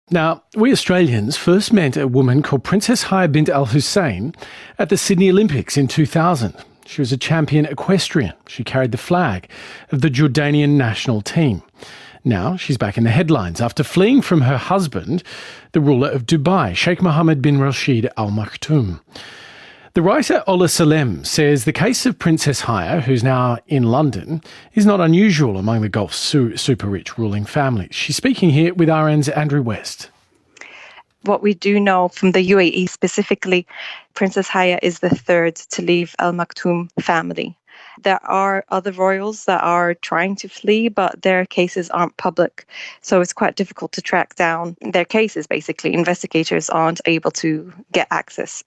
Now, we Australians first met a woman called Princess Haya bint Hussein at the Sydney Olympics in 2000. She was a champion equestrian. She carried the flag of the Jordanian national team. Now she's back in the headlines after fleeing from her husband, the ruler of Dubai, Sheikh Mohammed bin Rashid Al Maktoum. The writer Ola Salem says the case of Princess Haya, who's now in London, is not unusual among the Gulf's super-rich ruling families. She's speaking here with RN's Andrew West. What we do know from the UAE specifically, Princess Haya is the third to leave Al Maktoum family. There are other royals that are trying to flee, but their cases aren't public. So it's quite difficult to track down their cases, basically. Investigators aren't able to get access.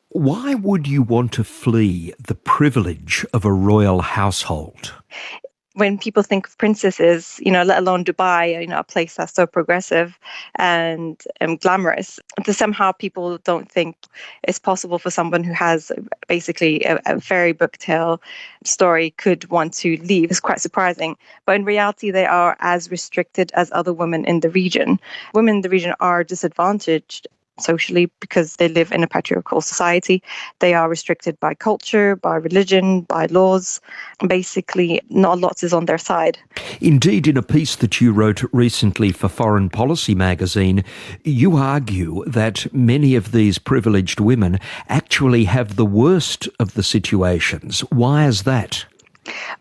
Why would you want to flee the privilege of a royal household? When people think of princesses, let alone Dubai, a place that's so progressive and glamorous, somehow people don't think it's possible for someone who has basically a fairy book tale story could want to leave. It's quite surprising. But in reality, they are as restricted as other women in the region. Women in the region are disadvantaged socially because they live in a patriarchal society. They are restricted by culture, by religion, by laws. Basically, not a lot is on their side. Indeed, in a piece that you wrote recently for Foreign Policy magazine, you argue that many of these privileged women actually have the worst of the situations. Why is that?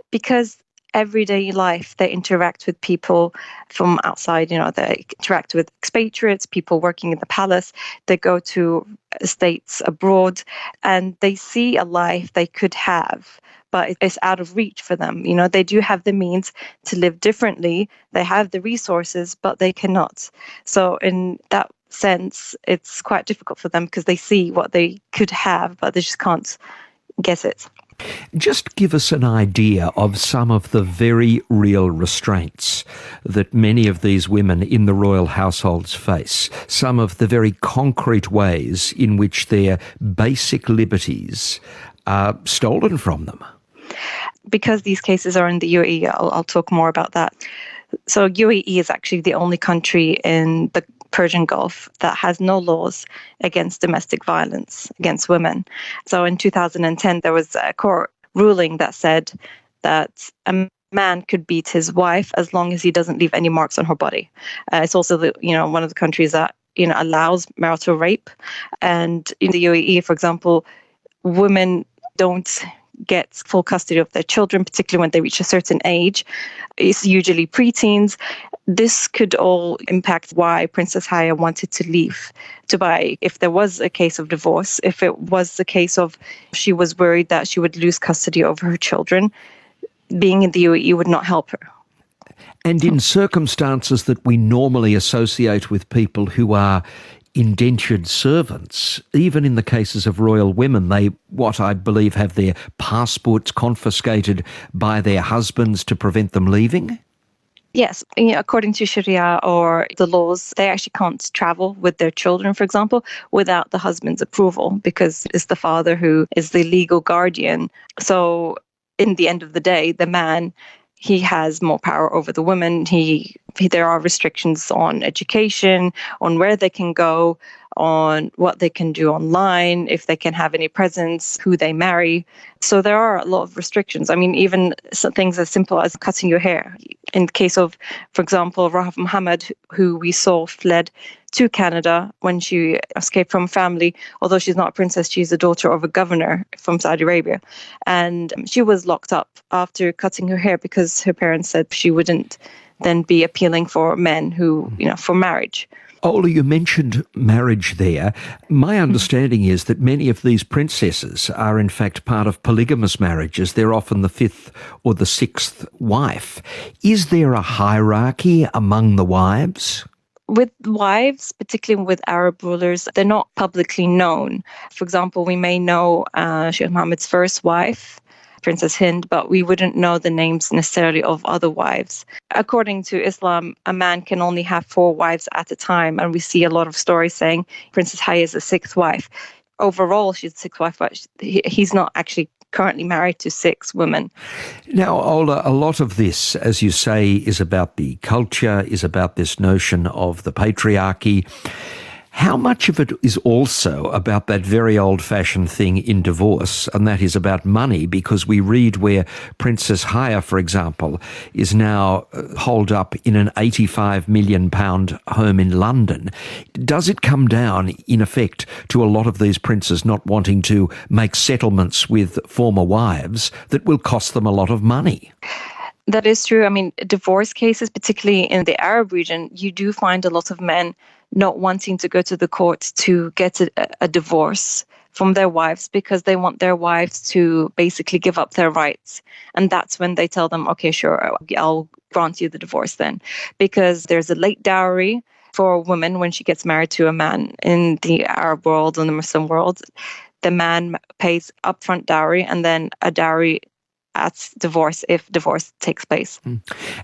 Because everyday life, they interact with people from outside, they interact with expatriates, people working in the palace, they go to estates abroad, and they see a life they could have, but it's out of reach for them. They do have the means to live differently, they have the resources, but they cannot. So in that sense, it's quite difficult for them because they see what they could have, but they just can't get it. Just give us an idea of some of the very real restraints that many of these women in the royal households face, some of the very concrete ways in which their basic liberties are stolen from them. Because these cases are in the UAE, I'll talk more about that. So UAE is actually the only country in the Persian Gulf that has no laws against domestic violence against women. So in 2010, there was a court ruling that said that a man could beat his wife as long as he doesn't leave any marks on her body. It's also one of the countries that allows marital rape. And in the UAE, for example, women don't get full custody of their children, particularly when they reach a certain age. It's usually preteens. This could all impact why Princess Haya wanted to leave Dubai. If there was a case of divorce, if it was the case of she was worried that she would lose custody over her children, being in the UAE would not help her. And in circumstances that we normally associate with people who are indentured servants, even in the cases of royal women, they, what I believe, have their passports confiscated by their husbands to prevent them leaving? Yes, according to Sharia or the laws, they actually can't travel with their children, for example, without the husband's approval, because it's the father who is the legal guardian. So in the end of the day, the man, he has more power over the woman. There are restrictions on education, on where they can go, on what they can do online, if they can have any presence, who they marry. So there are a lot of restrictions. I mean, even some things as simple as cutting your hair. In the case of, for example, Mohammed, who we saw fled to Canada when she escaped from family. Although she's not a princess, she's the daughter of a governor from Saudi Arabia. And she was locked up after cutting her hair because her parents said she wouldn't then be appealing for men who, for marriage. Ola, you mentioned marriage there. My understanding is that many of these princesses are in fact part of polygamous marriages. They're often the fifth or the sixth wife. Is there a hierarchy among the wives? With wives, particularly with Arab rulers, they're not publicly known. For example, we may know Sheikh Mohammed's first wife, Princess Hind, but we wouldn't know the names necessarily of other wives. According to Islam, a man can only have 4 wives at a time, and we see a lot of stories saying Princess Haya is the 6th wife. Overall, she's the 6th wife, but he's not actually currently married to 6 women. Now, Ola, a lot of this, as you say, is about the culture, is about this notion of the patriarchy. How much of it is also about that very old-fashioned thing in divorce, and that is about money? Because we read where Princess Haya, for example, is now holed up in an £85 million home in London. Does it come down, in effect, to a lot of these princes not wanting to make settlements with former wives that will cost them a lot of money? That is true. I mean, divorce cases, particularly in the Arab region, you do find a lot of men not wanting to go to the courts to get a divorce from their wives because they want their wives to basically give up their rights. And that's when they tell them, okay, sure, I'll grant you the divorce then. Because there's a late dowry for a woman when she gets married to a man in the Arab world and the Muslim world. The man pays upfront dowry and then a dowry at divorce if divorce takes place.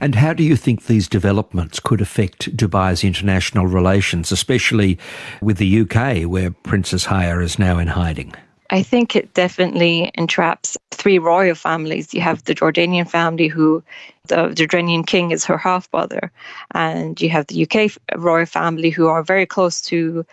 And how do you think these developments could affect Dubai's international relations, especially with the UK, where Princess Haya is now in hiding? I think it definitely entraps 3 royal families. You have the Jordanian family, who the Jordanian king is her half-brother, and you have the UK royal family, who are very close to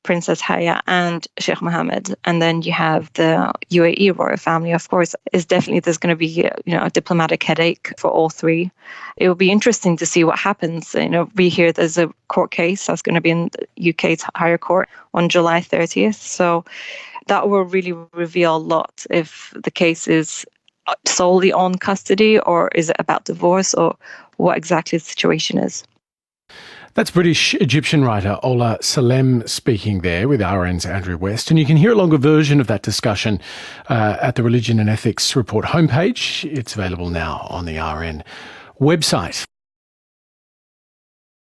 Princess Haya and Sheikh Mohammed, and then you have the UAE royal family. Of course, there's going to be a diplomatic headache for all 3. It will be interesting to see what happens. We hear there's a court case that's going to be in the UK's higher court on July 30th. So that will really reveal a lot if the case is solely on custody or is it about divorce or what exactly the situation is. That's British Egyptian writer Ola Salem speaking there with RN's Andrew West. And you can hear a longer version of that discussion at the Religion and Ethics Report homepage. It's available now on the RN website.